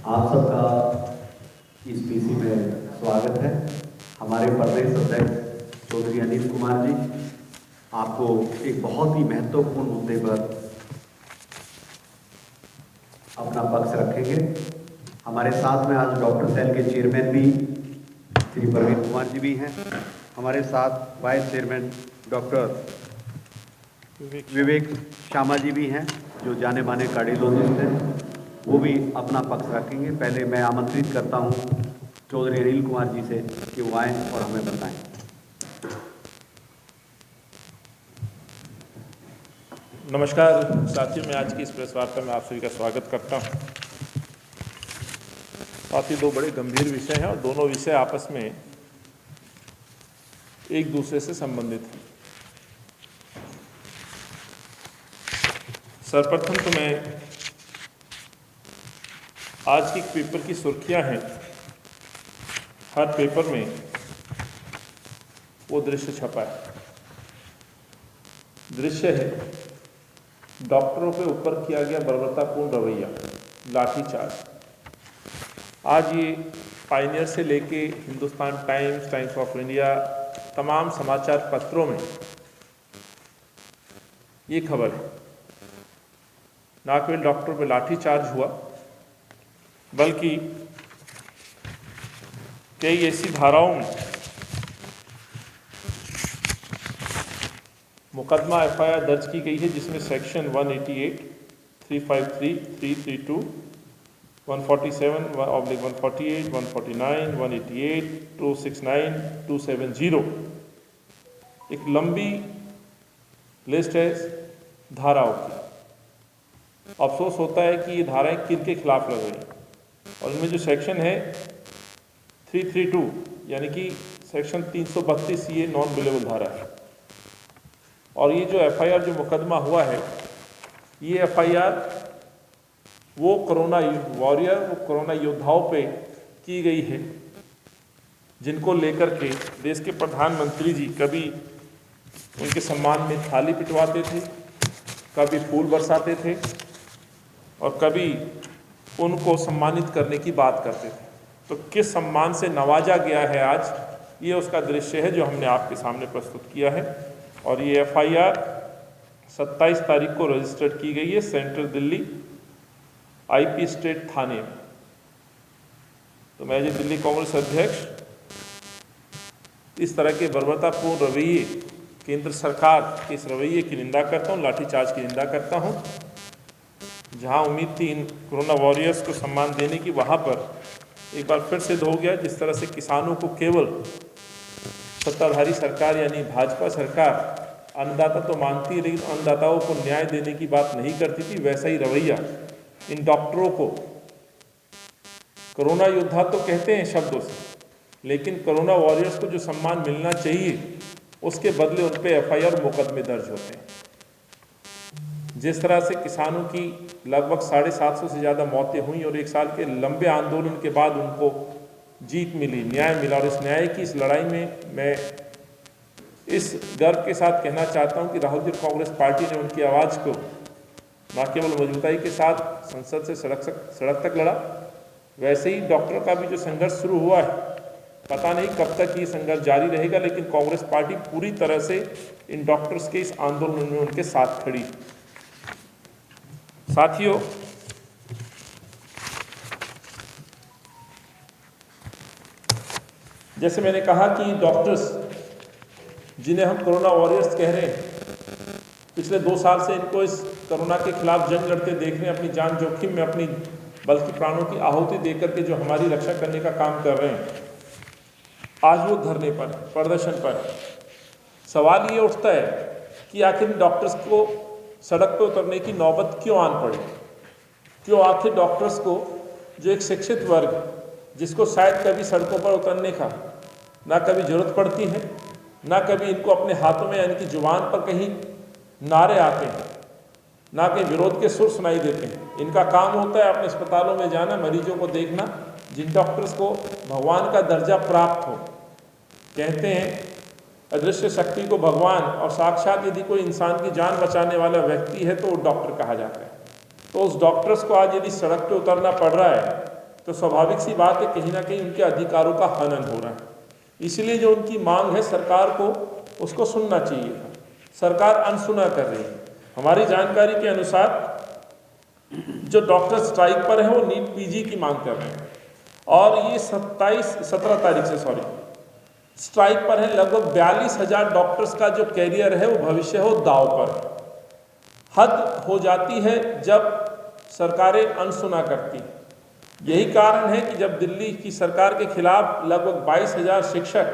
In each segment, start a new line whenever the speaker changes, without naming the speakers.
आप सबका इस पीसी में स्वागत है। हमारे प्रदेश अध्यक्ष चौधरी अनिल कुमार जी आपको एक बहुत ही महत्वपूर्ण मुद्दे पर अपना पक्ष रखेंगे। हमारे साथ में आज डॉक्टर सेल के चेयरमैन भी श्री प्रवीण कुमार जी भी हैं। हमारे साथ वाइस चेयरमैन डॉक्टर विवेक शामा जी भी हैं, जो जाने माने कार्डियोलॉजिस्ट हैं, वो भी अपना पक्ष रखेंगे। पहले मैं आमंत्रित करता हूं चौधरी अनिल कुमार जी से कि वो आएँ और हमें बताएं।
नमस्कार साथियों, मैं आज की इस प्रेस वार्ता में आप सभी का स्वागत करता हूं। साथ ही दो बड़े गंभीर विषय हैं और दोनों विषय आपस में एक दूसरे से संबंधित हैं। सर्वप्रथम तो मैं आज की पेपर की सुर्खियां हैं, हर पेपर में वो दृश्य छपा है। दृश्य है डॉक्टरों के ऊपर किया गया बर्बरतापूर्ण रवैया, लाठीचार्ज। आज ये पायनियर से लेके Hindustan times, times of India, तमाम समाचार पत्रों में ये खबर है। ना केवल डॉक्टरों पे लाठीचार्ज हुआ, बल्कि कई ऐसी धाराओं में मुकदमा एफआईआर दर्ज की गई है, जिसमें सेक्शन 188, 353, 332, 147/148, 149, 188, 269, 270 एक लंबी लिस्ट है धाराओं की। अफसोस होता है कि ये धाराएं किनके खिलाफ लग रही हैं, और इनमें जो सेक्शन है 332 यानी कि सेक्शन 332 ये नॉन बिलेबल धारा है। और ये जो एफआईआर, जो मुकदमा हुआ है, ये एफआईआर वो कोरोना वॉरियर, वो कोरोना योद्धाओं पे की गई है, जिनको लेकर के देश के प्रधानमंत्री जी कभी उनके सम्मान में थाली पिटवाते थे, कभी फूल बरसाते थे, और कभी उनको सम्मानित करने की बात करते थे। तो किस सम्मान से नवाजा गया है आज, ये उसका दृश्य है जो हमने आपके सामने प्रस्तुत किया है। और ये एफआईआर 27 तारीख को रजिस्टर्ड की गई है सेंट्रल दिल्ली आईपी स्टेट थाने में। तो मैं जो दिल्ली कांग्रेस अध्यक्ष इस तरह के बर्बरतापूर्ण रवैये, केंद्र सरकार के इस रवैये की निंदा करता हूँ, लाठीचार्ज की निंदा करता हूँ। जहाँ उम्मीद थी इन कोरोना वॉरियर्स को सम्मान देने की, वहाँ पर एक बार फिर सिद्ध हो गया जिस तरह से किसानों को केवल सत्ताधारी सरकार यानी भाजपा सरकार अन्नदाता तो मानती है, लेकिन अन्नदाताओं को न्याय देने की बात नहीं करती थी। वैसा ही रवैया इन डॉक्टरों को, कोरोना योद्धा तो कहते हैं शब्दों से, लेकिन कोरोना वॉरियर्स को जो सम्मान मिलना चाहिए उसके बदले उन पर एफआईआर मुकदमे दर्ज होते हैं। जिस तरह से किसानों की लगभग 750 से ज़्यादा मौतें हुई और 1 साल के लंबे आंदोलन के बाद उनको जीत मिली, न्याय मिला, और इस न्याय की इस लड़ाई में मैं इस गर्व के साथ कहना चाहता हूं कि राहुल जी कांग्रेस पार्टी ने उनकी आवाज़ को न केवल मजबूताई के साथ संसद से सड़क तक लड़ा, वैसे ही डॉक्टर का भी जो संघर्ष शुरू हुआ है, पता नहीं कब तक ये संघर्ष जारी रहेगा, लेकिन कांग्रेस पार्टी पूरी तरह से इन डॉक्टर्स के इस आंदोलन में उनके साथ खड़ी। साथियों, जैसे मैंने कहा कि डॉक्टर्स जिन्हें हम कोरोना वॉरियर्स कह रहे हैं, पिछले 2 साल से इनको इस कोरोना के खिलाफ जंग लड़ते देख रहे हैं, अपनी जान जोखिम में, अपनी बल्कि प्राणों की आहुति देकर के जो हमारी रक्षा करने का काम कर रहे हैं, आज वो धरने पर, प्रदर्शन पर। सवाल ये उठता है कि आखिर डॉक्टर्स को सड़क पर उतरने की नौबत क्यों आन पड़ी? क्यों आखिर डॉक्टर्स को, जो एक शिक्षित वर्ग, जिसको शायद कभी सड़कों पर उतरने का ना कभी जरूरत पड़ती है, ना कभी इनको अपने हाथों में यानी कि जुबान पर कहीं नारे आते हैं, ना कहीं विरोध के सुर सुनाई देते हैं, इनका काम होता है अपने अस्पतालों में जाना, मरीजों को देखना। जिन डॉक्टर्स को भगवान का दर्जा प्राप्त हो, कहते हैं अदृश्य शक्ति को भगवान, और साक्षात यदि कोई इंसान की जान बचाने वाला व्यक्ति है तो वो डॉक्टर कहा जाता है। तो उस डॉक्टर्स को आज यदि सड़क पे उतरना पड़ रहा है, तो स्वाभाविक सी बात है कहीं ना कहीं उनके अधिकारों का हनन हो रहा है। इसलिए जो उनकी मांग है सरकार को उसको सुनना चाहिए था, सरकार अनसुना कर रही है। हमारी जानकारी के अनुसार जो डॉक्टर स्ट्राइक पर है वो नीट पीजी की मांग कर रहे हैं और ये 17 तारीख से स्ट्राइक पर है। लगभग 42,000 डॉक्टर्स का जो कैरियर है वो भविष्य हो दाव पर है। हद हो जाती है जब सरकारें अनसुना करती हैं। यही कारण है कि जब दिल्ली की सरकार के खिलाफ लगभग 22,000 शिक्षक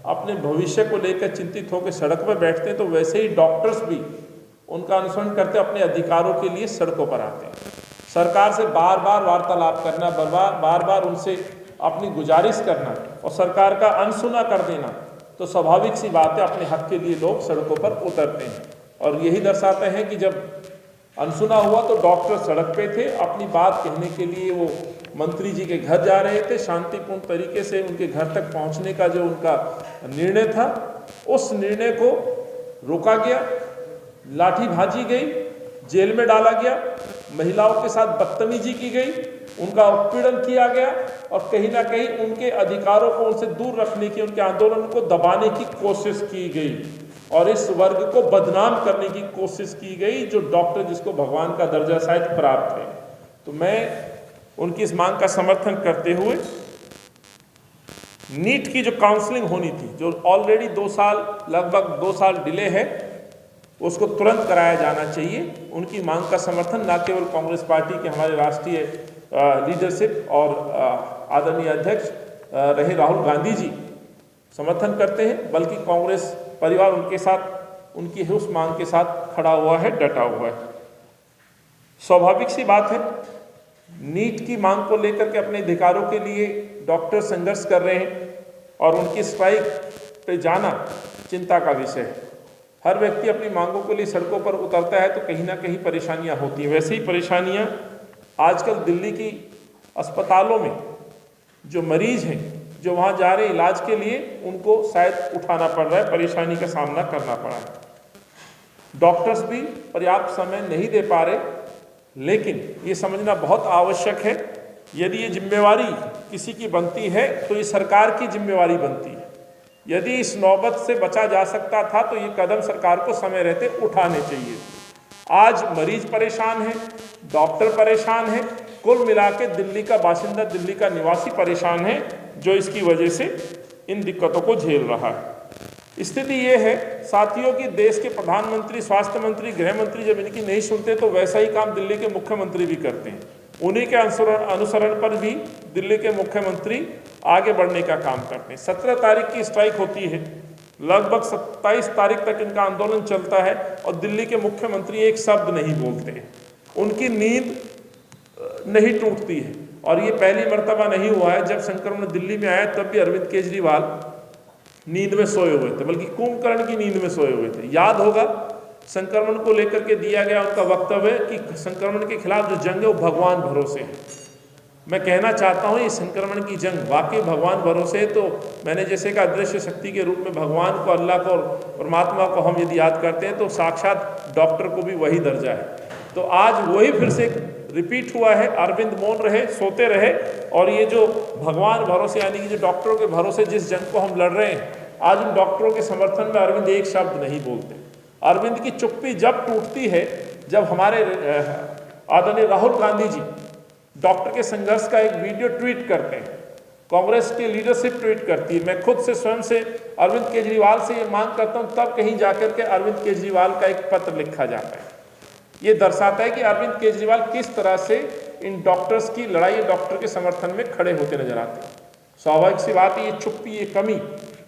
अपने भविष्य को लेकर चिंतित होकर सड़क पर बैठते हैं, तो वैसे ही डॉक्टर्स भी उनका अनुसरण करते अपने अधिकारों के लिए सड़कों पर आते हैं। सरकार से बार बार वार्तालाप करना, बार बार उनसे अपनी गुजारिश करना और सरकार का अनसुना कर देना, तो स्वाभाविक सी बात है अपने हक के लिए लोग सड़कों पर उतरते हैं। और यही दर्शाते हैं कि जब अनसुना हुआ तो डॉक्टर सड़क पे थे, अपनी बात कहने के लिए वो मंत्री जी के घर जा रहे थे। शांतिपूर्ण तरीके से उनके घर तक पहुंचने का जो उनका निर्णय था, उस निर्णय को रोका गया, लाठी भाजी गई, जेल में डाला गया, महिलाओं के साथ बदतमीजी की गई, उनका उत्पीड़न किया गया और कहीं ना कहीं उनके अधिकारों को उनसे दूर रखने की, उनके आंदोलन को दबाने की कोशिश की गई और इस वर्ग को बदनाम करने की कोशिश की गई जो डॉक्टर जिसको भगवान का दर्जा शायद प्राप्त है। तो मैं उनकी इस मांग का समर्थन करते हुए नीट की जो काउंसलिंग होनी थी, जो ऑलरेडी लगभग 2 साल डिले है, उसको तुरंत कराया जाना चाहिए। उनकी मांग का समर्थन न केवल कांग्रेस पार्टी के हमारे राष्ट्रीय लीडरशिप और आदरणीय अध्यक्ष रहे राहुल गांधी जी समर्थन करते हैं, बल्कि कांग्रेस परिवार उनके साथ, उनकी उस मांग के साथ खड़ा हुआ है, डटा हुआ है। स्वाभाविक सी बात है, नीट की मांग को लेकर के अपने अधिकारों के लिए डॉक्टर संघर्ष कर रहे हैं और उनकी स्ट्राइक पे जाना चिंता का विषय है। हर व्यक्ति अपनी मांगों के लिए सड़कों पर उतरता है तो कहीं ना कहीं परेशानियां होती हैं। वैसे ही परेशानियां आजकल दिल्ली की अस्पतालों में जो मरीज हैं, जो वहाँ जा रहे इलाज के लिए, उनको शायद उठाना पड़ रहा है, परेशानी का सामना करना पड़ा है। डॉक्टर्स भी पर्याप्त समय नहीं दे पा रहे, लेकिन ये समझना बहुत आवश्यक है, यदि ये जिम्मेवारी किसी की बनती है तो ये सरकार की जिम्मेवारी बनती है। यदि इस नौबत से बचा जा सकता था तो ये कदम सरकार को समय रहते उठाने चाहिए। आज मरीज परेशान है, डॉक्टर परेशान है, कुल मिला के दिल्ली का बाशिंदा, दिल्ली का निवासी परेशान है, जो इसकी वजह से इन दिक्कतों को झेल रहा है। स्थिति ये है साथियों कि देश के प्रधानमंत्री, स्वास्थ्य मंत्री, गृह मंत्री जब इनकी नहीं सुनते तो वैसा ही काम दिल्ली के मुख्यमंत्री भी करते हैं। उन्हीं के अनुसरण पर भी दिल्ली के मुख्यमंत्री आगे बढ़ने का काम करते हैं। 17 तारीख की स्ट्राइक होती है, लगभग 27 तारीख तक इनका आंदोलन चलता है और दिल्ली के मुख्यमंत्री एक शब्द नहीं बोलते हैं। उनकी नींद नहीं टूटती है और ये पहली मर्तबा नहीं हुआ है। जब संक्रमण दिल्ली में आया तब भी अरविंद केजरीवाल नींद में सोए हुए थे, बल्कि कुंभकर्ण की नींद में सोए हुए थे। याद होगा संक्रमण को लेकर के दिया गया उनका वक्तव्य कि संक्रमण के खिलाफ जो जंग है वो भगवान भरोसे है। मैं कहना चाहता हूँ ये संक्रमण की जंग वाकई भगवान भरोसे है। तो मैंने जैसे कहा, अदृश्य शक्ति के रूप में भगवान को, अल्लाह को और परमात्मा को हम यदि याद करते हैं तो साक्षात डॉक्टर को भी वही दर्जा है। तो आज वही फिर से रिपीट हुआ है। अरविंद मौन रहे, सोते रहे और ये जो भगवान भरोसे यानी कि जो डॉक्टरों के भरोसे जिस जंग को हम लड़ रहे हैं, आज उन डॉक्टरों के समर्थन में अरविंद एक शब्द नहीं बोलते। अरविंद की चुप्पी जब टूटती है जब हमारे आदरणीय राहुल गांधी जी डॉक्टर के संघर्ष का एक वीडियो ट्वीट करते हैं, कांग्रेस की लीडरशिप ट्वीट करती है। मैं खुद से स्वयं से अरविंद केजरीवाल से ये मांग करता हूँ, तब कहीं जाकर के अरविंद केजरीवाल का एक पत्र लिखा जाता है। ये दर्शाता है कि अरविंद केजरीवाल किस तरह से इन डॉक्टर्स की लड़ाई, डॉक्टर के समर्थन में खड़े होते नजर आते हैं। स्वाभाविक सी बात है, ये चुप्पी, ये कमी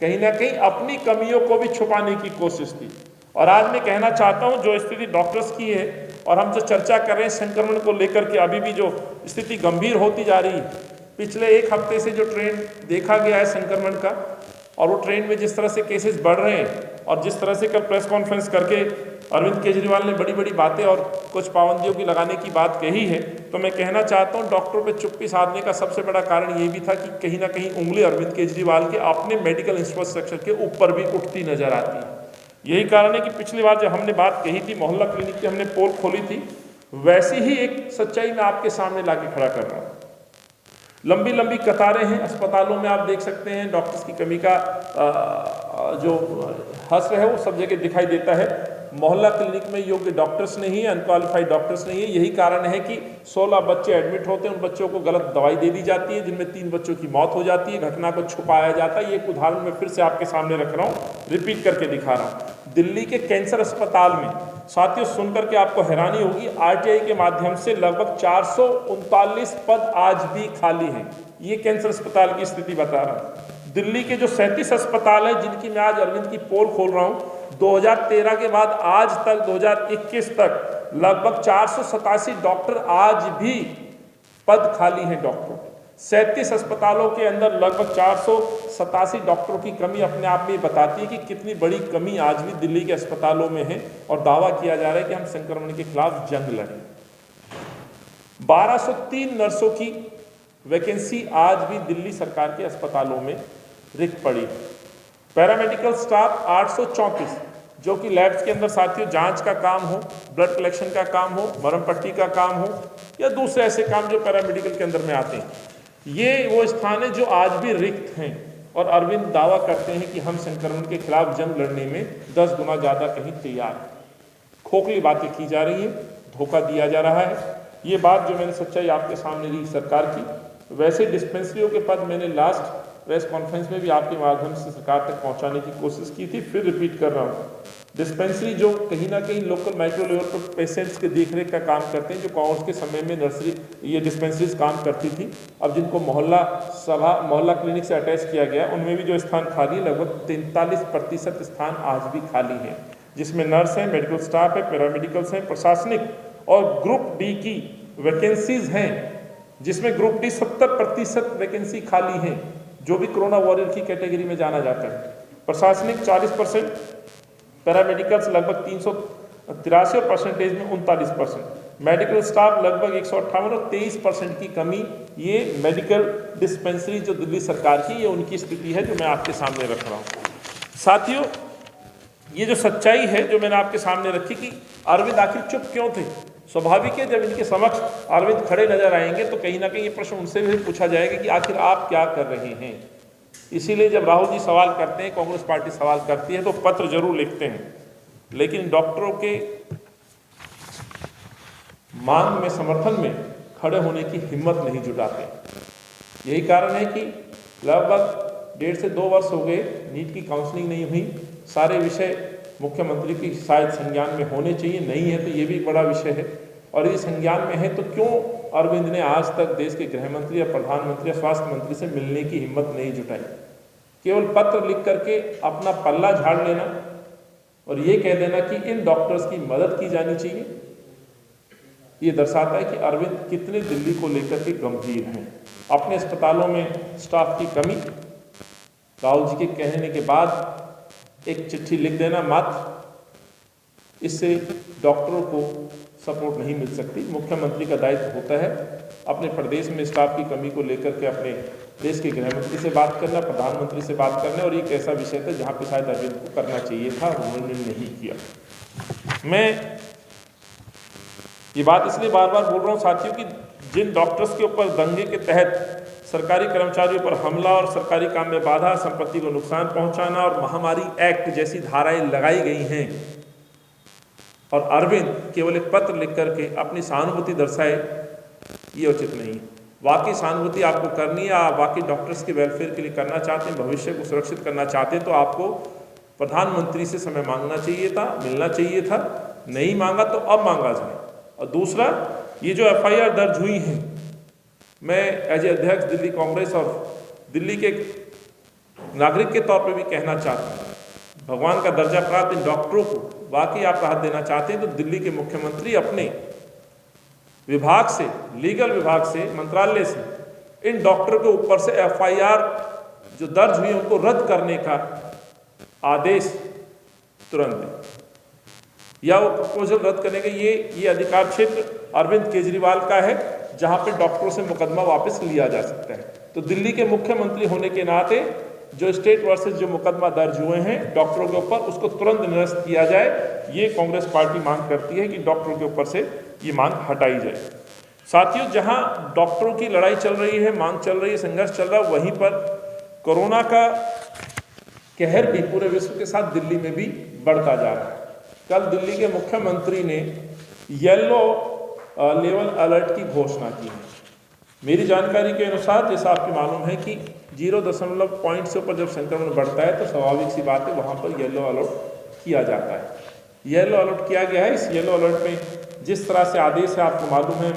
कहीं ना कहीं अपनी कमियों को भी छुपाने की कोशिश थी। और आज मैं कहना चाहता हूं जो स्थिति डॉक्टर्स की है और हम जो चर्चा कर रहे हैं संक्रमण को लेकर के, अभी भी जो स्थिति गंभीर होती जा रही है। पिछले 1 हफ्ते से जो ट्रेंड देखा गया है संक्रमण का, और वो ट्रेंड में जिस तरह से केसेस बढ़ रहे हैं और जिस तरह से कल प्रेस कॉन्फ्रेंस करके अरविंद केजरीवाल ने बड़ी बड़ी बातें और कुछ पाबंदियों की लगाने की बात कही है, तो मैं कहना चाहता हूं डॉक्टरों पे चुप्पी साधने का सबसे बड़ा कारण ये भी था कि कहीं ना कहीं उंगली अरविंद केजरीवाल के अपने मेडिकल इंफ्रास्ट्रक्चर के ऊपर भी उठती नजर आती है। यही कारण है कि पिछली बार जब हमने बात कही थी, मोहल्ला क्लिनिक की हमने पोल खोली थी, वैसी ही एक सच्चाई मैं आपके सामने लाके खड़ा कर रहा हूँ। लंबी लंबी कतारें हैं अस्पतालों में, आप देख सकते हैं। डॉक्टर्स की कमी का जो हस्र है वो सब जगह दिखाई देता है। मोहल्ला क्लिनिक में योग्य डॉक्टर्स नहीं है, अनक्वालिफाइड डॉक्टर्स नहीं है। यही कारण है कि 16 बच्चे एडमिट होते हैं, उन बच्चों को गलत दवाई दे दी जाती है, जिनमें 3 बच्चों की मौत हो जाती है। घटना को छुपाया जाता है। ये एक उदाहरण मैं फिर से आपके सामने रख रहा हूँ, रिपीट करके दिखा रहा हूँ। दिल्ली के कैंसर अस्पताल में साथियों, सुनकर के आपको हैरानी होगी, आरटीआई के माध्यम से लगभग 439 पद आज भी खाली हैं। ये कैंसर अस्पताल की स्थिति बता रहा हूँ। दिल्ली के जो 37 अस्पताल हैं, जिनकी मैं आज अरविंद की पोल खोल रहा हूँ, 2013 के बाद आज तक 2021 तक लगभग 487 डॉक्टर आज भी पद खाली हैं डॉक्टरों। 37 अस्पतालों के अंदर लगभग 487 डॉक्टरों की कमी अपने आप में बताती है कि कितनी बड़ी कमी आज भी दिल्ली के अस्पतालों में है। और दावा किया जा रहा है कि हम संक्रमण के खिलाफ जंग लड़ें। 1203 नर्सों की वैकेंसी आज भी दिल्ली सरकार के अस्पतालों में रिक्त पड़ी। पैरामेडिकल स्टाफ 834, जो कि लैब्स के अंदर साथियों जांच का काम हो, ब्लड कलेक्शन का काम हो, मरहम पट्टी का काम हो या दूसरे ऐसे काम जो पैरामेडिकल के अंदर में आते हैं, ये वो स्थान है जो आज भी रिक्त हैं। और अरविंद दावा करते हैं कि हम संक्रमण के खिलाफ जंग लड़ने में 10 गुना ज़्यादा कहीं तैयार हैं। खोखली बातें की जा रही हैं, धोखा दिया जा रहा है। ये बात जो मैंने सच्चाई आपके सामने दी सरकार की। वैसे डिस्पेंसरियों के पद मैंने लास्ट प्रेस कॉन्फ्रेंस में भी आपके माध्यम से सरकार तक पहुंचाने की कोशिश की थी, फिर रिपीट कर रहा हूँ। डिस्पेंसरी जो कहीं ना कहीं लोकल माइक्रो लेवल पर पेशेंट्स के देखरेख का काम करते हैं, जो कांग्रेस के समय में नर्सरी ये डिस्पेंसरीज काम करती थी, अब जिनको मोहल्ला क्लिनिक से अटैच किया गया, उनमें भी जो स्थान खाली है, लगभग 43% स्थान आज भी खाली हैं, जिसमें नर्स हैं, मेडिकल स्टाफ है, पैरामेडिकल्स हैं, प्रशासनिक और ग्रुप डी की वैकेंसीज हैं, जिसमें ग्रुप डी 70% वैकेंसी खाली हैं, जो भी कोरोना वॉरियर की कैटेगरी में जाना जाता है। प्रशासनिक 40%, पैरामेडिकल्स लगभग 383 और परसेंटेज में 39%, मेडिकल स्टाफ लगभग 158 और 23% की कमी। ये मेडिकल डिस्पेंसरी जो दिल्ली सरकार की, ये उनकी स्थिति है जो मैं आपके सामने रख रहा हूँ। साथियों, ये जो सच्चाई है जो मैंने आपके सामने रखी कि अरविंद आखिर चुप क्यों थे, स्वाभाविक है जब इनके समक्ष अरविंद खड़े नजर आएंगे तो कहीं ना कहीं ये प्रश्न उनसे भी पूछा जाएगा कि आखिर आप क्या कर रहे हैं। इसीलिए जब राहुल जी सवाल करते हैं, कांग्रेस पार्टी सवाल करती है, तो पत्र जरूर लिखते हैं, लेकिन डॉक्टरों के मांग में समर्थन में खड़े होने की हिम्मत नहीं जुटाते। यही कारण है कि लगभग 1.5 से 2 वर्ष हो गए नीट की काउंसलिंग नहीं हुई। सारे विषय मुख्यमंत्री की शायद संज्ञान में होने चाहिए, नहीं है तो ये भी एक बड़ा विषय है। और ये संज्ञान में है तो क्यों अरविंद ने आज तक देश के गृह मंत्री या प्रधानमंत्री या स्वास्थ्य मंत्री से मिलने की हिम्मत नहीं जुटाई। केवल पत्र लिख करके अपना पल्ला झाड़ लेना और ये कह देना कि इन डॉक्टर्स की मदद की जानी चाहिए, ये दर्शाता है कि अरविंद कितने दिल्ली को लेकर के गंभीर हैं। अपने अस्पतालों में स्टाफ की कमी, राहुल जी के कहने के बाद एक चिट्ठी लिख देना मात्र, इससे डॉक्टरों को सपोर्ट नहीं मिल सकती। मुख्यमंत्री का दायित्व होता है अपने प्रदेश में स्टाफ की कमी को लेकर के अपने देश के गृह मंत्री से बात करना, प्रधानमंत्री से बात करना, और एक ऐसा विषय था जहाँ पे शायद अरविंद को करना चाहिए था, उन्होंने नहीं किया। मैं ये बात इसलिए बार बार बोल रहा हूँ साथियों कि जिन डॉक्टर्स के ऊपर दंगे के तहत सरकारी कर्मचारियों पर हमला और सरकारी काम में बाधा, संपत्ति को नुकसान पहुंचाना और महामारी एक्ट जैसी धाराएं लगाई गई हैं, और अरविंद केवल एक पत्र लिख करके अपनी सहानुभूति दर्शाए, ये उचित नहीं। वाकई सहानुभूति आपको करनी है, आप वाकई डॉक्टर्स के वेलफेयर के लिए करना चाहते हैं, भविष्य को सुरक्षित करना चाहते हैं, तो आपको प्रधानमंत्री से समय मांगना चाहिए था, मिलना चाहिए था। नहीं मांगा तो अब मांगा जाए। और दूसरा, ये जो FIR दर्ज हुई हैं, मैं एज ए अध्यक्ष दिल्ली कांग्रेस और दिल्ली के नागरिक के तौर पे भी कहना चाहता हूँ, भगवान का दर्जा प्राप्त इन डॉक्टरों को वाकई आप राहत देना चाहते हैं तो दिल्ली के मुख्यमंत्री अपने विभाग से, लीगल विभाग से, मंत्रालय से इन डॉक्टरों के ऊपर से FIR जो दर्ज हुई उनको रद्द करने का आदेश तुरंत दें, या वो प्रपोजल रद्द करने का ये अधिकार क्षेत्र अरविंद केजरीवाल का है, जहां पे डॉक्टरों से मुकदमा वापस लिया जा सकता है। तो दिल्ली के मुख्यमंत्री होने के नाते जो स्टेट वर्सेस जो मुकदमा दर्ज हुए हैं डॉक्टरों के ऊपर, उसको तुरंत निरस्त किया जाए। ये कांग्रेस पार्टी मांग करती है कि डॉक्टरों के ऊपर से ये मांग हटाई जाए। साथियों, जहां डॉक्टरों की लड़ाई चल रही है, मांग चल रही है, संघर्ष चल रहा है, वहीं पर कोरोना का कहर भी पूरे विश्व के साथ दिल्ली में भी बढ़ता जा रहा है। कल दिल्ली के मुख्यमंत्री ने येलो लेवल अलर्ट की घोषणा की है। मेरी जानकारी के अनुसार, जैसा आपको मालूम है कि 0 पॉइंट से ऊपर जब संक्रमण बढ़ता है तो स्वाभाविक सी बात है वहाँ पर येलो अलर्ट किया जाता है। येलो अलर्ट किया गया है। इस येलो अलर्ट में जिस तरह से आदेश है, आपको मालूम है,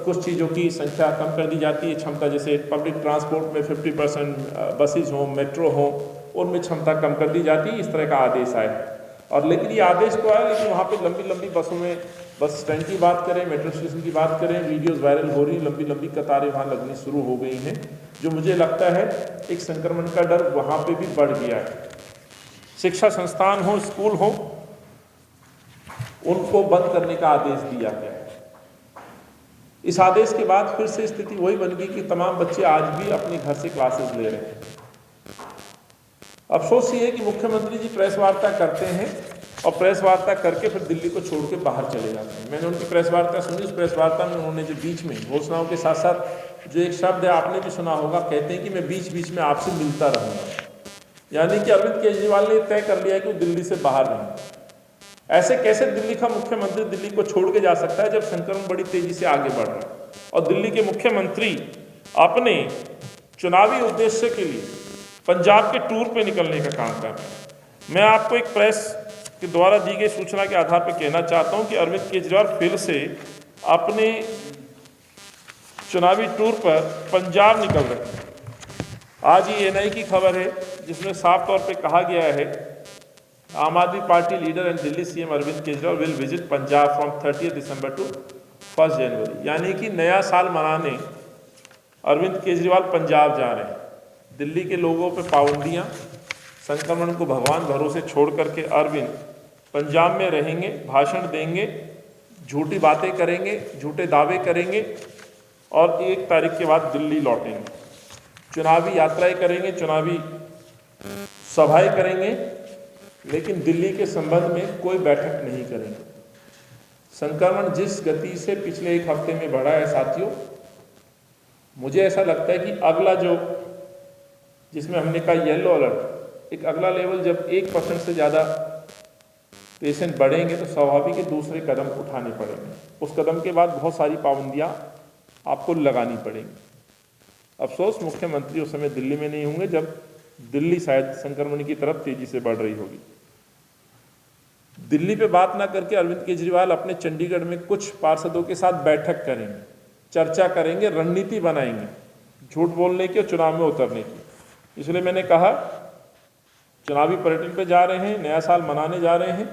कुछ चीज़ों की संख्या कम कर दी जाती है, क्षमता, जैसे पब्लिक ट्रांसपोर्ट में 50% बसेज हों, मेट्रो हों, उनमें क्षमता कम कर दी जाती है। इस तरह का आदेश आया है। और लेकिन ये आदेश तो आया, लेकिन वहाँ पे लंबी लंबी बसों में, बस स्टैंड की बात करें, मेट्रो स्टेशन की बात करें, वीडियोस वायरल हो रही, लंबी लंबी कतारें वहाँ लगनी शुरू हो गई हैं, जो मुझे लगता है एक संक्रमण का डर वहाँ पे भी बढ़ गया है। शिक्षा संस्थान हो, स्कूल हो, उनको बंद करने का आदेश दिया गया है। इस आदेश के बाद फिर से स्थिति वही बन गई कि तमाम बच्चे आज भी अपने घर से क्लासेस ले रहे हैं। अफसोस ये है कि मुख्यमंत्री जी प्रेस वार्ता करते हैं और प्रेस वार्ता करके फिर दिल्ली को छोड़ के बाहर चले जाते हैं। मैंने उनकी प्रेस वार्ता सुनी। उस प्रेस वार्ता में उन्होंने जो बीच में घोषणाओं के साथ साथ जो एक शब्द है, आपने भी सुना होगा, कहते हैं कि मैं बीच बीच में आपसे मिलता रहूँगा। यानी कि अरविंद केजरीवाल ने तय कर लिया है कि वो दिल्ली से बाहर रहें। ऐसे कैसे दिल्ली का मुख्यमंत्री दिल्ली को छोड़ के जा सकता है जब संक्रमण बड़ी तेजी से आगे बढ़ रहा है? और दिल्ली के मुख्यमंत्री अपने चुनावी उद्देश्य के लिए पंजाब के टूर पे निकलने का काम कर रहे हैं। मैं आपको एक प्रेस के द्वारा दी गई सूचना के आधार पर कहना चाहता हूं कि अरविंद केजरीवाल फिर से अपने चुनावी टूर पर पंजाब निकल रहे हैं। आज ही एनआई की खबर है जिसमें साफ तौर पे कहा गया है, Aam Aadmi Party leader and Delhi CM Arvind Kejriwal will visit Punjab from 30 December to 1 January. यानी कि नया साल मनाने अरविंद केजरीवाल पंजाब जा रहे हैं। दिल्ली के लोगों पे पाबंदियां, संक्रमण को भगवान भरोसे छोड़ करके अरविंद पंजाब में रहेंगे, भाषण देंगे, झूठी बातें करेंगे, झूठे दावे करेंगे और 1 तारीख के बाद दिल्ली लौटेंगे। चुनावी यात्राएं करेंगे, चुनावी सभाएं करेंगे, लेकिन दिल्ली के संबंध में कोई बैठक नहीं करेंगे। संक्रमण जिस गति से पिछले 1 हफ्ते में बढ़ा है साथियों, मुझे ऐसा लगता है कि अगला जो, जिसमें हमने कहा येलो अलर्ट, एक अगला लेवल जब 1% से ज़्यादा पेशेंट बढ़ेंगे तो स्वाभाविक है दूसरे कदम उठाने पड़ेंगे। उस कदम के बाद बहुत सारी पाबंदियां आपको लगानी पड़ेंगी। अफसोस मुख्यमंत्री उस समय दिल्ली में नहीं होंगे जब दिल्ली शायद संक्रमण की तरफ तेजी से बढ़ रही होगी। दिल्ली पे बात ना करके अरविंद केजरीवाल अपने चंडीगढ़ में कुछ पार्षदों के साथ बैठक करेंगे, चर्चा करेंगे, रणनीति बनाएंगे झूठ बोलने की और चुनाव में उतरने की। इसलिए मैंने कहा, चुनावी पर्यटन पे जा रहे हैं, नया साल मनाने जा रहे हैं,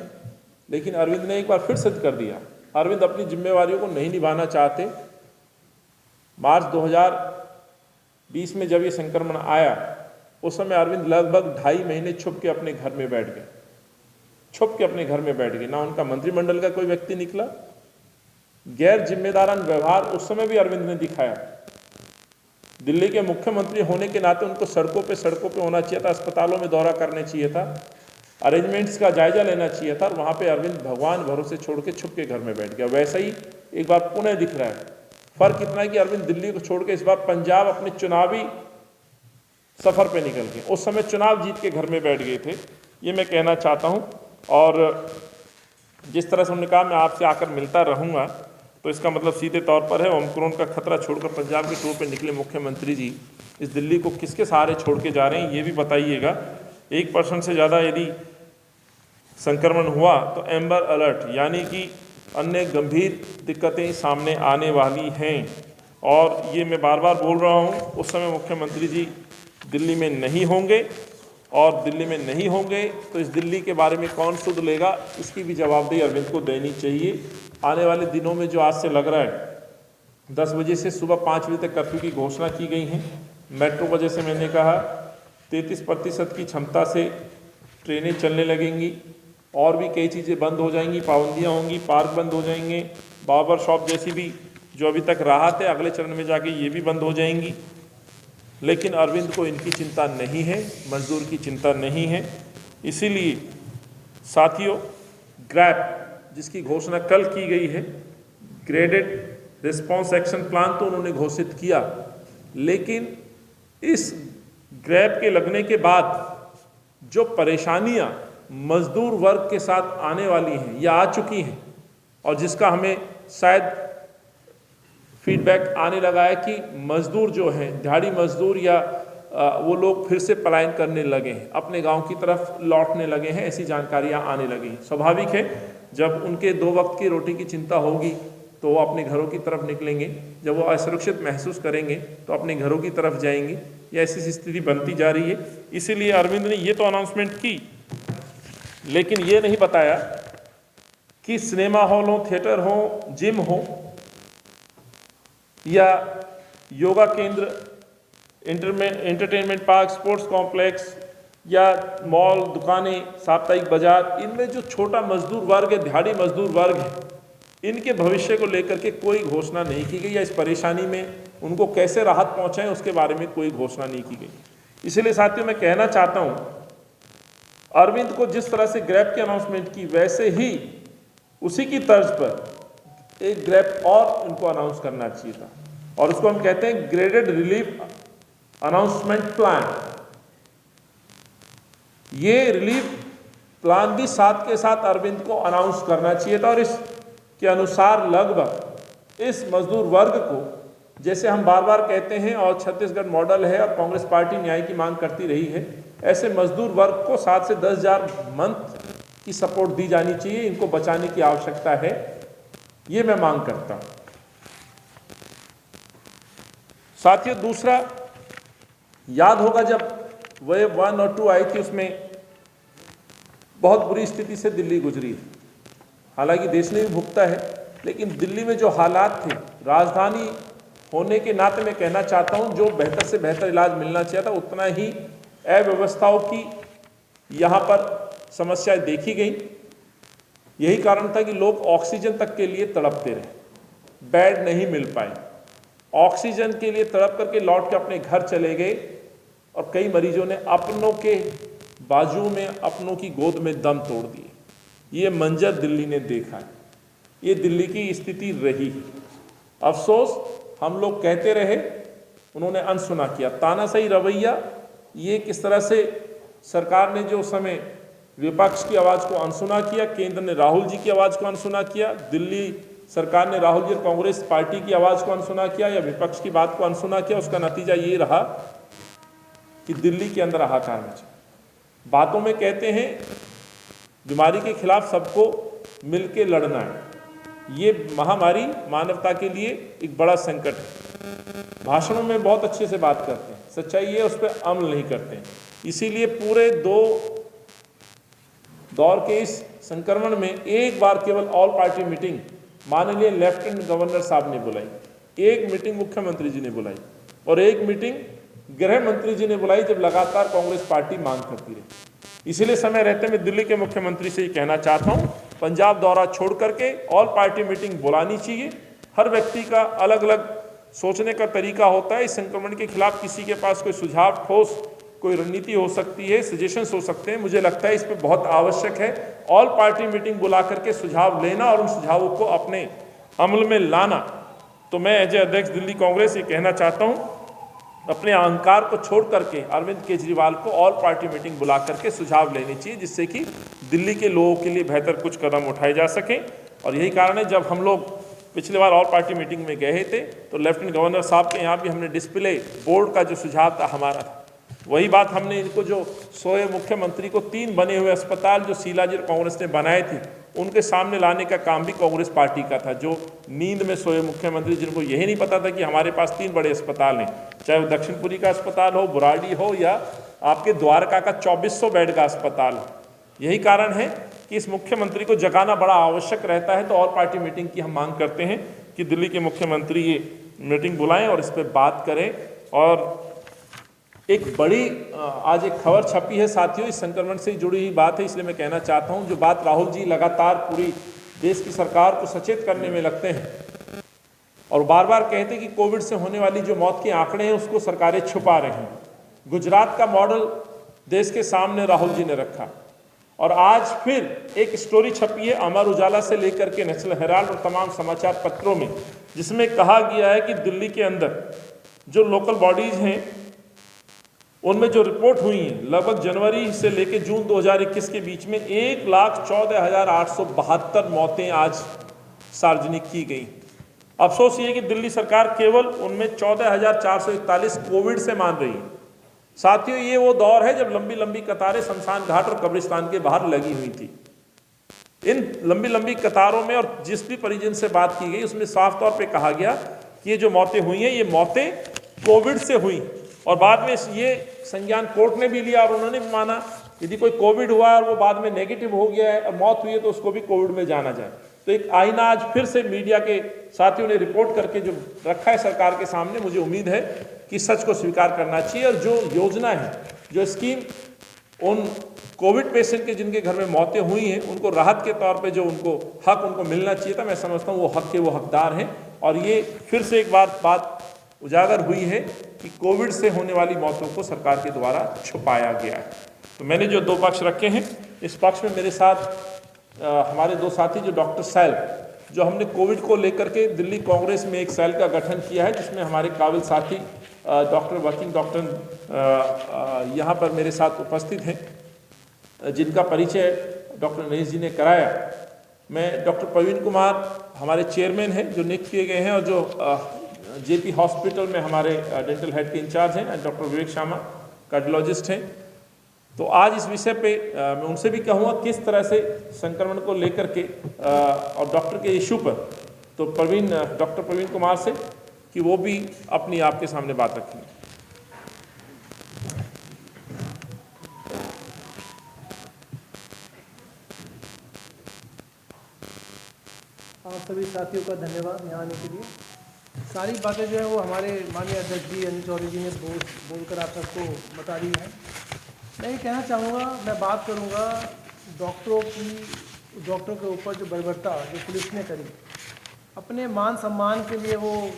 लेकिन अरविंद ने एक बार फिर सिद्ध कर दिया, अरविंद अपनी जिम्मेवारियों को नहीं निभाना चाहते। मार्च 2020 में जब ये संक्रमण आया, उस समय अरविंद लगभग 2.5 महीने छुप के अपने घर में बैठ गए, ना उनका मंत्रिमंडल का कोई व्यक्ति निकला। गैर जिम्मेदारान व्यवहार उस समय भी अरविंद ने दिखाया। दिल्ली के मुख्यमंत्री होने के नाते उनको सड़कों पे होना चाहिए था, अस्पतालों में दौरा करने चाहिए था, अरेंजमेंट्स का जायजा लेना चाहिए था, और वहाँ पे अरविंद भगवान भरोसे छोड़ के छुप के घर में बैठ गया। वैसा ही एक बार पुनः दिख रहा है। फर्क इतना है कि अरविंद दिल्ली को छोड़ के इस बार पंजाब अपने चुनावी सफर पे निकल गए। उस समय चुनाव जीत के घर में बैठ गए थे, ये मैं कहना चाहता हूँ। और जिस तरह से उन्होंने कहा मैं आपसे आकर मिलता रहूँगा, तो इसका मतलब सीधे तौर पर है ओमिक्रॉन का खतरा छोड़कर पंजाब के टूर पर निकले मुख्यमंत्री जी इस दिल्ली को किसके सहारे छोड़ के जा रहे हैं, ये भी बताइएगा। 1% से ज़्यादा यदि संक्रमण हुआ तो एम्बर अलर्ट, यानी कि अन्य गंभीर दिक्कतें सामने आने वाली हैं। और ये मैं बार बार बोल रहा हूँ, उस समय मुख्यमंत्री जी दिल्ली में नहीं होंगे, और दिल्ली में नहीं होंगे तो इस दिल्ली के बारे में कौन सुध लेगा, इसकी भी जवाबदेही अरविंद को देनी चाहिए। आने वाले दिनों में जो आज से लग रहा है 10 बजे से सुबह 5 बजे तक कर्फ्यू की घोषणा की गई है। मेट्रो वजह से मैंने कहा 33% की क्षमता से ट्रेनें चलने लगेंगी, और भी कई चीज़ें बंद हो जाएंगी, पाबंदियाँ होंगी, पार्क बंद हो जाएंगे, बार्बर शॉप जैसी भी जो अभी तक राहत है अगले चरण में जाके ये भी बंद हो जाएंगी। लेकिन अरविंद को इनकी चिंता नहीं है, मजदूर की चिंता नहीं है। इसीलिए साथियों, ग्रैप जिसकी घोषणा कल की गई है, ग्रेडेड रिस्पॉन्स एक्शन प्लान तो उन्होंने घोषित किया, लेकिन इस ग्रैप के लगने के बाद जो परेशानियां मजदूर वर्ग के साथ आने वाली हैं या आ चुकी हैं, और जिसका हमें शायद फीडबैक आने लगा है कि मजदूर जो हैं, दिहाड़ी मजदूर या वो लोग फिर से पलायन करने लगे हैं, अपने गांव की तरफ लौटने लगे हैं, ऐसी जानकारियां आने लगी हैं। स्वाभाविक है, जब उनके 2 वक्त की रोटी की चिंता होगी तो वो अपने घरों की तरफ निकलेंगे, जब वो असुरक्षित महसूस करेंगे तो अपने घरों की तरफ जाएंगे। ये ऐसी स्थिति बनती जा रही है। इसीलिए अरविंद ने ये तो अनाउंसमेंट की, लेकिन ये नहीं बताया कि सिनेमा हॉल हो, थिएटर हो, जिम हो या योगा केंद्र, एंटरटेनमेंट पार्क, स्पोर्ट्स कॉम्प्लेक्स या मॉल, दुकानें, साप्ताहिक बाजार, इनमें जो छोटा मजदूर वर्ग है, दिहाड़ी मजदूर वर्ग है, इनके भविष्य को लेकर के कोई घोषणा नहीं की गई, या इस परेशानी में उनको कैसे राहत पहुंचाएं उसके बारे में कोई घोषणा नहीं की गई। इसलिए साथियों, मैं कहना चाहता हूं, अरविंद को जिस तरह से ग्रैप की अनाउंसमेंट की, वैसे ही उसी की तर्ज पर एक ग्रैप और उनको अनाउंस करना चाहिए था, और उसको हम कहते हैं ग्रेडेड रिलीफ अनाउंसमेंट प्लान। ये रिलीफ प्लान भी साथ के साथ अरविंद को अनाउंस करना चाहिए था, और इसके अनुसार लगभग इस मजदूर वर्ग को, जैसे हम बार बार कहते हैं और छत्तीसगढ़ मॉडल है और कांग्रेस पार्टी न्याय की मांग करती रही है, ऐसे मजदूर वर्ग को 7 से 10 हज़ार मंथ की सपोर्ट दी जानी चाहिए। इनको बचाने की आवश्यकता है, ये मैं मांग करता हूं। साथियों, दूसरा, याद होगा जब वेव 1 और 2 आई थी, उसमें बहुत बुरी स्थिति से दिल्ली गुजरी थी। हालांकि देश ने भी भुगता है, लेकिन दिल्ली में जो हालात थे, राजधानी होने के नाते मैं कहना चाहता हूं, जो बेहतर से बेहतर इलाज मिलना चाहिए था, उतना ही अव्यवस्थाओं की यहाँ पर समस्याएं देखी गई। यही कारण था कि लोग ऑक्सीजन तक के लिए तड़पते रहे, बेड नहीं मिल पाए, ऑक्सीजन के लिए तड़प करके लौट के अपने घर चले गए, और कई मरीजों ने अपनों के बाजू में, अपनों की गोद में दम तोड़ दिए। ये मंजर दिल्ली ने देखा है, ये दिल्ली की स्थिति रही। अफसोस, हम लोग कहते रहे, उन्होंने अनसुना किया। तानाशाही रवैया, ये किस तरह से सरकार ने जो समय विपक्ष की आवाज़ को अनसुना किया, केंद्र ने राहुल जी की आवाज़ को अनसुना किया, दिल्ली सरकार ने राहुल जी और कांग्रेस पार्टी की आवाज़ को अनसुना किया या विपक्ष की बात को अनसुना किया, उसका नतीजा ये रहा कि दिल्ली के अंदर हाहाकार मचा। बातों में कहते हैं बीमारी के खिलाफ सबको मिलके लड़ना है, ये महामारी मानवता के लिए एक बड़ा संकट है। भाषणों में बहुत अच्छे से बात करते हैं, सच्चाई ये उस पर अमल नहीं करते हैं। इसीलिए पूरे 2 दौर के इस संक्रमण में एक बार केवल ऑल पार्टी मीटिंग माननीय लेफ्टिनेंट गवर्नर साहब ने बुलाई, एक मीटिंग मुख्यमंत्री जी ने बुलाई, और एक मीटिंग गृह मंत्री जी ने बुलाई, जब लगातार कांग्रेस पार्टी मांग करती रही। इसीलिए समय रहते मैं दिल्ली के मुख्यमंत्री से ये कहना चाहता हूं, पंजाब दौरा छोड़ करके ऑल पार्टी मीटिंग बुलानी चाहिए। हर व्यक्ति का अलग अलग सोचने का तरीका होता है। इस संक्रमण के खिलाफ किसी के पास कोई सुझाव, ठोस कोई रणनीति हो सकती है, सजेशंस हो सकते हैं। मुझे लगता है इस पर बहुत आवश्यक है ऑल पार्टी मीटिंग बुला करके सुझाव लेना और उन सुझावों को अपने अमल में लाना। तो मैं एज अध्यक्ष दिल्ली कांग्रेस ये कहना चाहता हूँ, अपने अहंकार को छोड़ करके अरविंद केजरीवाल को ऑल पार्टी मीटिंग बुला करके सुझाव लेने चाहिए, जिससे कि दिल्ली के लोगों के लिए बेहतर कुछ कदम उठाए जा सकें। और यही कारण है, जब हम लोग पिछली बार ऑल पार्टी मीटिंग में गए थे तो लेफ्टिनेंट गवर्नर साहब के यहाँ भी हमने डिस्प्ले बोर्ड का जो सुझाव था हमारा था, वही बात हमने इनको जो सोए मुख्यमंत्री को 3 बने हुए अस्पताल जो शीलाजी और कांग्रेस ने बनाए थे, उनके सामने लाने का काम भी कांग्रेस पार्टी का था। जो नींद में सोए मुख्यमंत्री, जिनको यही नहीं पता था कि हमारे पास 3 बड़े अस्पताल हैं, चाहे वो दक्षिणपुरी का अस्पताल हो, बुराड़ी हो, या आपके द्वारका का 2400 बेड का अस्पताल हो। यही कारण है कि इस मुख्यमंत्री को जगाना बड़ा आवश्यक रहता है। तो ऑल पार्टी मीटिंग की हम मांग करते हैं कि दिल्ली के मुख्यमंत्री ये मीटिंग बुलाएं और इस पर बात करें। और एक बड़ी आज एक खबर छपी है साथियों, इस संक्रमण से जुड़ी हुई बात है, इसलिए मैं कहना चाहता हूं। जो बात राहुल जी लगातार पूरी देश की सरकार को सचेत करने में लगते हैं और बार बार कहते हैं कि कोविड से होने वाली जो मौत के आंकड़े हैं उसको सरकारें छुपा रही हैं। गुजरात का मॉडल देश के सामने राहुल जी ने रखा और आज फिर एक स्टोरी छपी है अमर उजाला से लेकर के नेशनल हेराल्ड और तमाम समाचार पत्रों में, जिसमें कहा गया है कि दिल्ली के अंदर जो लोकल बॉडीज हैं उनमें जो रिपोर्ट हुई है लगभग जनवरी से लेकर जून 2021 के बीच में 1,14,872 मौतें आज सार्वजनिक की गई। अफसोस ये है कि दिल्ली सरकार केवल उनमें 14,441 कोविड से मान रही है। साथियों, ये वो दौर है जब लंबी लंबी कतारें शमशान घाट और कब्रिस्तान के बाहर लगी हुई थी। इन लंबी लंबी कतारों में और जिस भी परिजन से बात की गई उसमें साफ तौर पे कहा गया कि ये जो मौतें हुई हैं ये मौतें कोविड से हुई। और बाद में ये संज्ञान कोर्ट ने भी लिया और उन्होंने भी माना यदि कोई कोविड हुआ और वो बाद में नेगेटिव हो गया है और मौत हुई है तो उसको भी कोविड में जाना जाए। तो एक आईना आज फिर से मीडिया के साथियों ने रिपोर्ट करके जो रखा है सरकार के सामने, मुझे उम्मीद है कि सच को स्वीकार करना चाहिए और जो योजना है, जो स्कीम उन कोविड पेशेंट के जिनके घर में मौतें हुई हैं उनको राहत के तौर पे जो उनको हक उनको मिलना चाहिए था, मैं समझता हूँ वो हक के वो हकदार हैं। और ये फिर से एक बात उजागर हुई है कि कोविड से होने वाली मौतों को सरकार के द्वारा छुपाया गया है। तो मैंने जो दो पक्ष रखे हैं, इस पक्ष में मेरे साथ हमारे दो साथी जो डॉक्टर सेल, जो हमने कोविड को लेकर के दिल्ली कांग्रेस में एक सेल का गठन किया है जिसमें हमारे काबिल साथी डॉक्टर वर्किंग डॉक्टर यहाँ पर मेरे साथ उपस्थित हैं, जिनका परिचय डॉक्टर नरेश जी ने कराया। मैं डॉक्टर प्रवीण कुमार हमारे चेयरमैन हैं जो नियुक्त किए गए हैं और जो जेपी हॉस्पिटल में हमारे डेंटल हेड के इंचार्ज हैं, डॉक्टर विवेक शर्मा कार्डियोलॉजिस्ट हैं। तो आज इस विषय पे मैं उनसे भी कहूँगा किस तरह से संक्रमण को लेकर के और डॉक्टर के इशू पर, तो डॉक्टर प्रवीण कुमार से कि वो भी अपनी आपके सामने बात रखेंगे।
आप सभी साथियों का धन्यवाद यहाँ आने के लिए। सारी बातें जो है वो हमारे माननीय अध्यक्ष जी अनिल चौधरी जी ने बोलकर आप सबको बता दी है। मैं ये कहना चाहूँगा, मैं बात करूँगा डॉक्टरों के ऊपर जो बर्बरता जो पुलिस ने करी, अपने मान सम्मान के लिए वो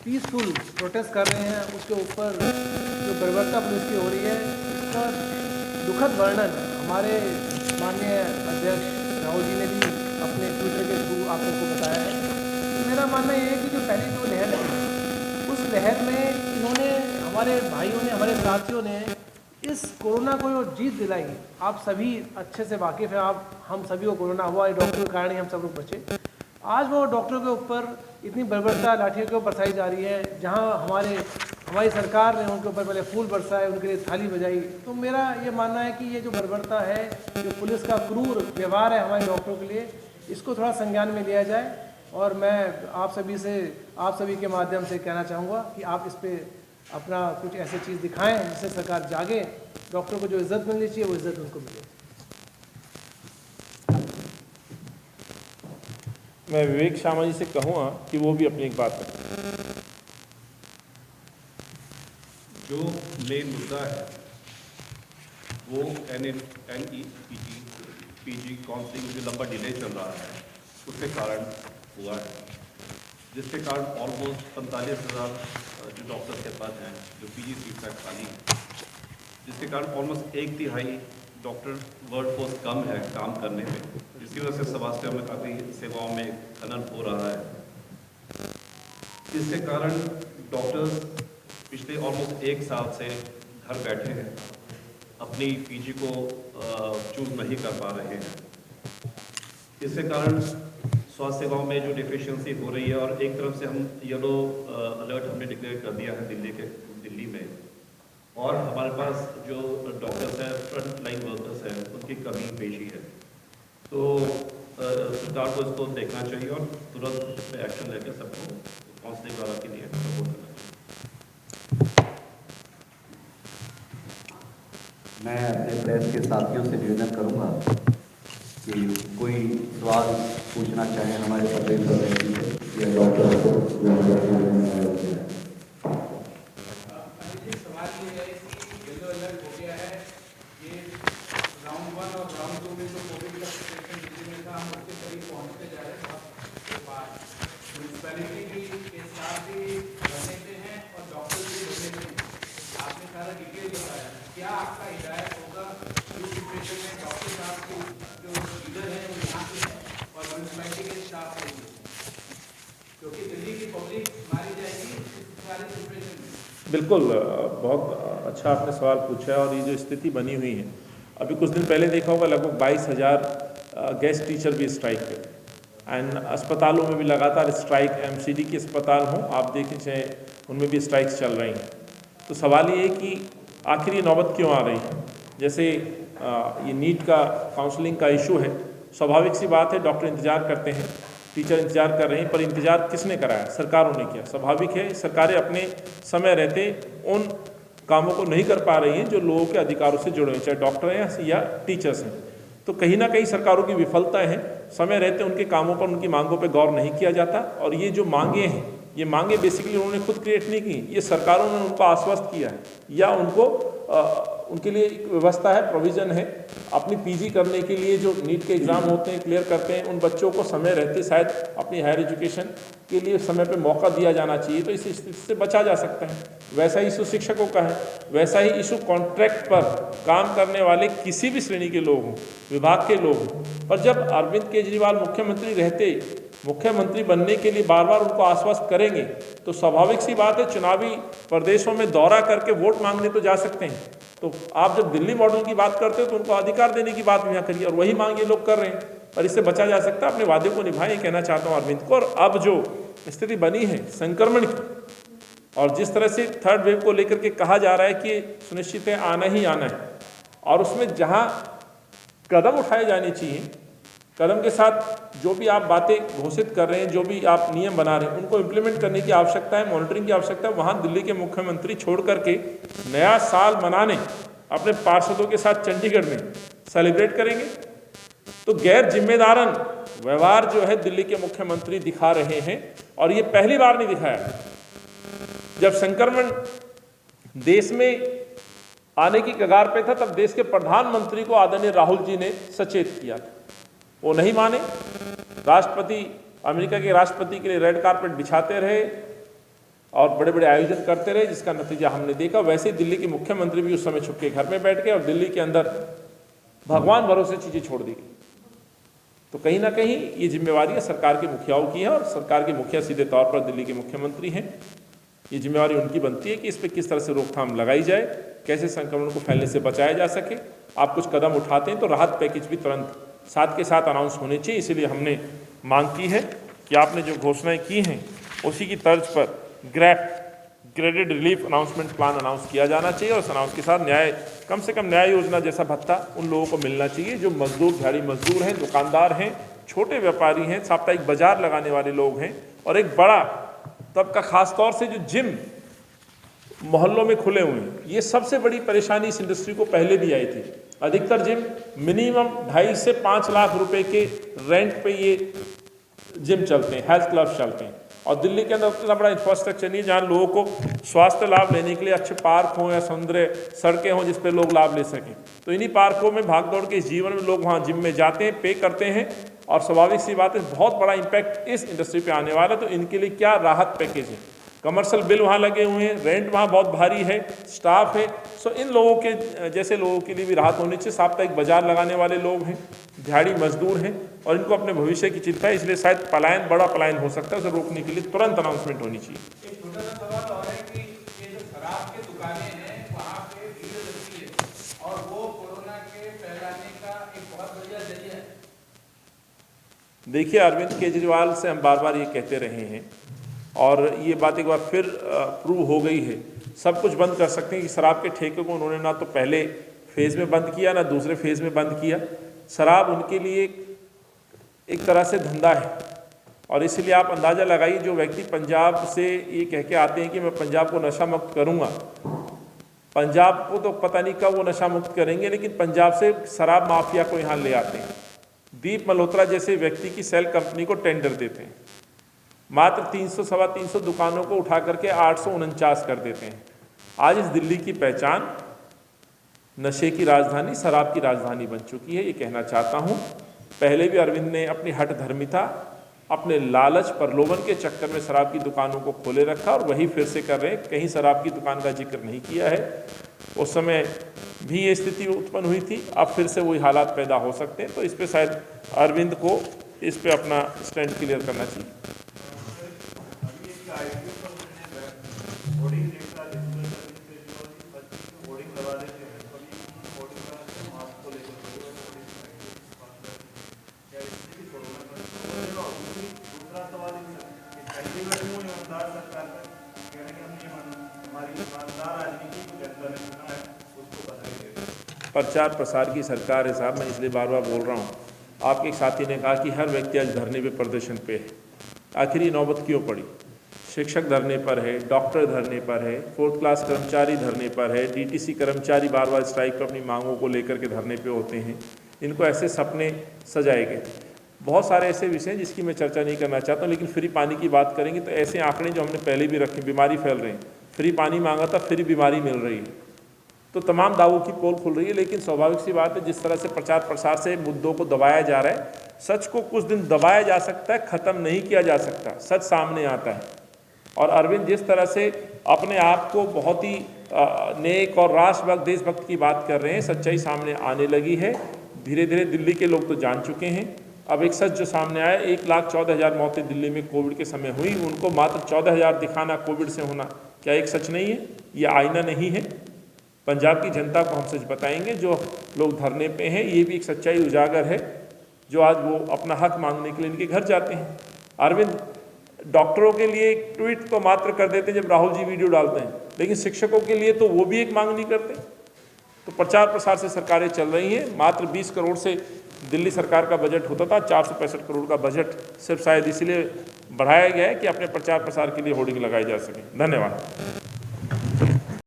पीसफुल प्रोटेस्ट कर रहे हैं, उसके ऊपर जो बर्बरता पुलिस की हो रही है इसका दुखद वर्णन हमारे माननीय अध्यक्ष राहुल जी ने भी अपने ट्विटर के थ्रू आप लोगों को बताया है। मेरा मानना ये है कि जो पहली जो लहर है उस लहर में इन्होंने, हमारे भाइयों ने, हमारे साथियों ने इस कोरोना को जो जीत दिलाई। आप सभी अच्छे से वाकिफ़ हैं, हम सभी को कोरोना हुआ, ये डॉक्टर के कारण ही हम सब लोग बचे। आज वो डॉक्टरों के ऊपर इतनी बर्बरता लाठियों के ऊपर बरसाई जा रही है, जहाँ हमारी सरकार ने उनके ऊपर पहले फूल बरसाए, उनके लिए थाली बजाई। तो मेरा ये मानना है कि ये जो बर्बरता है, जो पुलिस का क्रूर व्यवहार है हमारे डॉक्टरों के लिए, इसको थोड़ा संज्ञान में लिया जाए। और मैं आप सभी के माध्यम से कहना चाहूँगा कि आप इस पर अपना कुछ ऐसी चीज़ दिखाएं जिससे सरकार जागे, डॉक्टरों को जो इज्जत मिलनी चाहिए वो इज्जत उनको मिले।
मैं विवेक शर्मा जी से कहूँगा कि वो भी अपनी एक बात करें।
जो मेन मुद्दा है वो पीजी काउंसलिंग जो लंबा डिले चल रहा है उसके कारण हुआ है, जिसके कारण ऑलमोस्ट 45,000 जो डॉक्टर्स के पास हैं जो पीजी सीट तक खाली है, जिसके कारण ऑलमोस्ट 1/3 डॉक्टर वर्क फोर्स कम है काम करने में, जिसकी वजह से स्वास्थ्य में काफ़ी सेवाओं में खनन हो रहा है। इसके कारण डॉक्टर्स पिछले ऑलमोस्ट 1 साल से घर बैठे हैं, अपनी पीजी को चूज नहीं कर पा रहे हैं। इसके कारण स्वास्थ्य सेवाओं में जो डिफिशियंसी हो रही है, और एक तरफ से हम येलो अलर्ट हमने डिक्लेयर कर दिया है दिल्ली में, और हमारे पास जो डॉक्टर्स हैं, फ्रंट लाइन वर्कर्स हैं, उनकी कमी पेशी है। तो सरकार को इसको देखना चाहिए और तुरंत इस पर एक्शन लेकर सबको काउंसलिंग वाला के लिए सपोर्ट करना चाहिए।
मैं अपने प्रेस के साथियों से निवेदन करूंगा कि कोई सवाल पूछना चाहें हमारे पटेल या डॉक्टर को।
सवाल ये है कि येलो अलर्ट हो गया है, ये राउंड 1 और राउंड 2 में जो कोविड का सिचुएशन दिल्ली में था, हम उसके करीब पहुँचते जा रहे हैं। म्यूनसिपैलिटी भी के साथ भी रहने पे हैं और डॉक्टर भी रहने पे हैं। आपने सारा डिटेल बताया, क्या आपका हिदायत होगा इस सिचुएशन में डॉक्टर साहब को
बिल्कुल, बहुत अच्छा आपने सवाल पूछा है। और ये जो स्थिति बनी हुई है, अभी कुछ दिन पहले देखा होगा लगभग 22,000 गेस्ट टीचर भी स्ट्राइक पे, एंड अस्पतालों में भी लगातार स्ट्राइक, एमसीडी के अस्पताल हों आप देखें चाहे, उनमें भी स्ट्राइक्स चल रही हैं। तो सवाल ये है कि आखिर ये नौबत क्यों आ रही है। जैसे ये नीट का काउंसलिंग का इशू है, स्वाभाविक सी बात है, डॉक्टर इंतजार करते हैं, टीचर इंतजार कर रहे हैं, पर इंतजार किसने कराया? सरकारों ने किया। स्वाभाविक है सरकारें अपने समय रहते उन कामों को नहीं कर पा रही हैं जो लोगों के अधिकारों से जुड़े हैं, चाहे डॉक्टर हैं या टीचर्स हैं। तो कहीं ना कहीं सरकारों की विफलता है, समय रहते उनके कामों पर, उनकी मांगों पर गौर नहीं किया जाता। और ये जो मांगे हैं, ये मांगे बेसिकली उन्होंने खुद क्रिएट नहीं की, ये सरकारों ने उनको आश्वस्त किया है या उनके लिए एक व्यवस्था है, प्रोविज़न है। अपनी पीजी करने के लिए जो नीट के एग्ज़ाम होते हैं, क्लियर करते हैं, उन बच्चों को समय रहते शायद अपनी हायर एजुकेशन के लिए समय पे मौका दिया जाना चाहिए, तो इस स्थिति से बचा जा सकता है। वैसा ही इशू शिक्षकों का है, वैसा ही इशू कॉन्ट्रैक्ट पर काम करने वाले किसी भी श्रेणी के लोग हों, विभाग के लोग हों। पर जब अरविंद केजरीवाल मुख्यमंत्री रहते, मुख्यमंत्री बनने के लिए बार बार उनको आश्वस्त करेंगे, तो स्वाभाविक सी बात है चुनावी प्रदेशों में दौरा करके वोट मांगने तो जा सकते हैं। तो आप जब दिल्ली मॉडल की बात करते हो तो उनको अधिकार देने की बात यहाँ करिए, और वही मांग ये लोग कर रहे हैं। पर इससे बचा जा सकता है, अपने वादे को निभाएं, कहना चाहता हूँ अरविंद को। और अब जो स्थिति बनी है संक्रमण की, और जिस तरह से थर्ड वेव को लेकर के कहा जा रहा है कि सुनिश्चित है आना ही आना है, और उसमें जहाँ कदम उठाए जाने चाहिए, कदम के साथ जो भी आप बातें घोषित कर रहे हैं, जो भी आप नियम बना रहे हैं, उनको इम्प्लीमेंट करने की आवश्यकता है, मॉनिटरिंग की आवश्यकता है। वहाँ दिल्ली के मुख्यमंत्री छोड़ करके नया साल मनाने अपने पार्षदों के साथ चंडीगढ़ में सेलिब्रेट करेंगे, तो गैर जिम्मेदारन व्यवहार जो है दिल्ली के मुख्यमंत्री दिखा रहे हैं। और ये पहली बार नहीं दिखाया। जब संक्रमण देश में आने की कगार पे था, तब देश के प्रधानमंत्री को आदरणीय राहुल जी ने सचेत किया था, वो नहीं माने। राष्ट्रपति, अमेरिका के राष्ट्रपति के लिए रेड कारपेट बिछाते रहे और बड़े बड़े आयोजन करते रहे, जिसका नतीजा हमने देखा। वैसे ही दिल्ली के मुख्यमंत्री भी उस समय छुप के घर में बैठ गए और दिल्ली के अंदर भगवान भरोसे चीज़ें छोड़ दी गई। तो कहीं ना कहीं ये जिम्मेवारी सरकार के मुखियाओं की है, और सरकार के मुखिया सीधे तौर पर दिल्ली के मुख्यमंत्री हैं। ये जिम्मेवारी उनकी बनती है कि इस पर किस तरह से रोकथाम लगाई जाए, कैसे संक्रमण को फैलने से बचाया जा सके। आप कुछ कदम उठाते हैं तो राहत पैकेज भी तुरंत साथ के साथ अनाउंस होने चाहिए। इसीलिए हमने मांग की है कि आपने जो घोषणाएं की हैं उसी की तर्ज पर graded relief announcement plan announce किया जाना चाहिए, और उस अनाउंस के साथ न्याय, कम से कम न्याय योजना जैसा भत्ता उन लोगों को मिलना चाहिए जो मजदूर, दिहाड़ी मजदूर हैं, दुकानदार हैं, छोटे व्यापारी हैं, साप्ताहिक बाजार लगाने वाले लोग हैं। और एक बड़ा तबका, खास तौर से जो जिम मोहल्लों में खुले हुए हैं, ये सबसे बड़ी परेशानी इस इंडस्ट्री को पहले भी आई थी। अधिकतर जिम मिनिमम 2.5 से 5 लाख रुपए के रेंट पे ये जिम चलते हैं, हेल्थ क्लब्स चलते हैं। और दिल्ली के अंदर उतना बड़ा इंफ्रास्ट्रक्चर नहीं है जहाँ लोगों को स्वास्थ्य लाभ लेने के लिए अच्छे पार्क हों या सौंदर्य सड़कें हों जिस पे लोग लाभ ले सकें। तो इन्हीं पार्कों में भागदौड़ के इस जीवन में लोग वहाँ जिम में जाते हैं, पे करते हैं, और स्वाभाविक सी बात है बहुत बड़ा इम्पैक्ट इस इंडस्ट्री पे आने वाला है। तो इनके लिए क्या राहत पैकेज है? कमर्शियल बिल वहाँ लगे हुए हैं, रेंट वहाँ बहुत भारी है, स्टाफ है। सो इन लोगों के जैसे लोगों के लिए भी राहत होनी चाहिए। साप्ताहिक बाजार लगाने वाले लोग हैं, दिहाड़ी मजदूर हैं, और इनको अपने भविष्य की चिंता है, इसलिए शायद पलायन, बड़ा पलायन हो सकता है, उसे रोकने के लिए तुरंत अनाउंसमेंट होनी चाहिए।
एक छोटा सा सवाल और है कि ये जो शराब की दुकानें हैं वहाँ पे भीड़ लगती है और वो कोरोना के फैलाने का एक बहुत बढ़िया जरिया है।
देखिए, अरविंद केजरीवाल से हम बार बार ये कहते रहे हैं, और ये बात एक बार फिर प्रूव हो गई है। सब कुछ बंद कर सकते हैं कि शराब के ठेके को उन्होंने ना तो पहले फेज़ में बंद किया, ना दूसरे फेज़ में बंद किया। शराब उनके लिए एक तरह से धंधा है, और इसलिए आप अंदाज़ा लगाइए, जो व्यक्ति पंजाब से ये कह के आते हैं कि मैं पंजाब को नशा मुक्त करूँगा, पंजाब को तो पता नहीं कब वो नशा मुक्त करेंगे, लेकिन पंजाब से शराब माफिया को यहाँ ले आते हैं। दीप मल्होत्रा जैसे व्यक्ति की सेल कंपनी को टेंडर देते हैं, मात्र 300 सवा 300 दुकानों को उठा करके 849 कर देते हैं। आज इस दिल्ली की पहचान नशे की राजधानी, शराब की राजधानी बन चुकी है। ये कहना चाहता हूँ, पहले भी अरविंद ने अपनी हठ धर्मिता, अपने लालच, प्रलोभन के चक्कर में शराब की दुकानों को खोले रखा, और वही फिर से कर रहे हैं। कहीं शराब की दुकान का जिक्र नहीं किया है। उस समय भी ये स्थिति उत्पन्न हुई थी, अब फिर से वही हालात पैदा हो सकते हैं। तो इस पर शायद अरविंद को इस पर अपना स्टैंड क्लियर करना चाहिए। प्रचार प्रसार की सरकार है साहब, मैं इसलिए बार बार बोल रहा हूँ। आपके एक साथी ने कहा कि हर व्यक्ति आज धरने पे प्रदर्शन पे है, आखिर ये नौबत क्यों पड़ी? शिक्षक धरने पर है, डॉक्टर धरने पर है, 4th क्लास कर्मचारी धरने पर है, DTC कर्मचारी बार बार स्ट्राइक पर अपनी मांगों को लेकर के धरने पे होते हैं। इनको ऐसे सपने सजाए गए। बहुत सारे ऐसे विषय हैं जिसकी मैं चर्चा नहीं करना चाहता हूँ, लेकिन फ्री पानी की बात करेंगे तो ऐसे आंकड़े जो हमने पहले भी रखे, बीमारी फैल रही है, फ्री पानी मांगा था, फ्री बीमारी मिल रही है, तो तमाम दावों की पोल खुल रही है। लेकिन स्वाभाविक सी बात है, जिस तरह से प्रचार प्रसार से मुद्दों को दबाया जा रहा है, सच को कुछ दिन दबाया जा सकता है, ख़त्म नहीं किया जा सकता, सच सामने आता है। और अरविंद जिस तरह से अपने आप को बहुत ही नेक और राष्ट्रभक्त देशभक्त की बात कर रहे हैं, सच्चाई सामने आने लगी है। धीरे धीरे दिल्ली के लोग तो जान चुके हैं। अब एक सच जो सामने आया, 1,14,000 मौतें दिल्ली में कोविड के समय हुई, उनको मात्र 14,000 दिखाना कोविड से होना, क्या एक सच नहीं है? ये आईना नहीं है? पंजाब की जनता को हम सच बताएंगे, जो लोग धरने पे हैं, ये भी एक सच्चाई उजागर है, जो आज वो अपना हक मांगने के लिए इनके घर जाते हैं। अरविंद डॉक्टरों के लिए एक ट्वीट तो मात्र कर देते हैं जब राहुल जी वीडियो डालते हैं, लेकिन शिक्षकों के लिए तो वो भी एक मांग नहीं करते। तो प्रचार प्रसार से सरकारें चल रही हैं। मात्र 20 करोड़ से दिल्ली सरकार का बजट होता था, 465 करोड़ का बजट सिर्फ शायद इसलिए बढ़ाया गया है कि अपने प्रचार प्रसार के लिए होर्डिंग लगाई जा सके। धन्यवाद।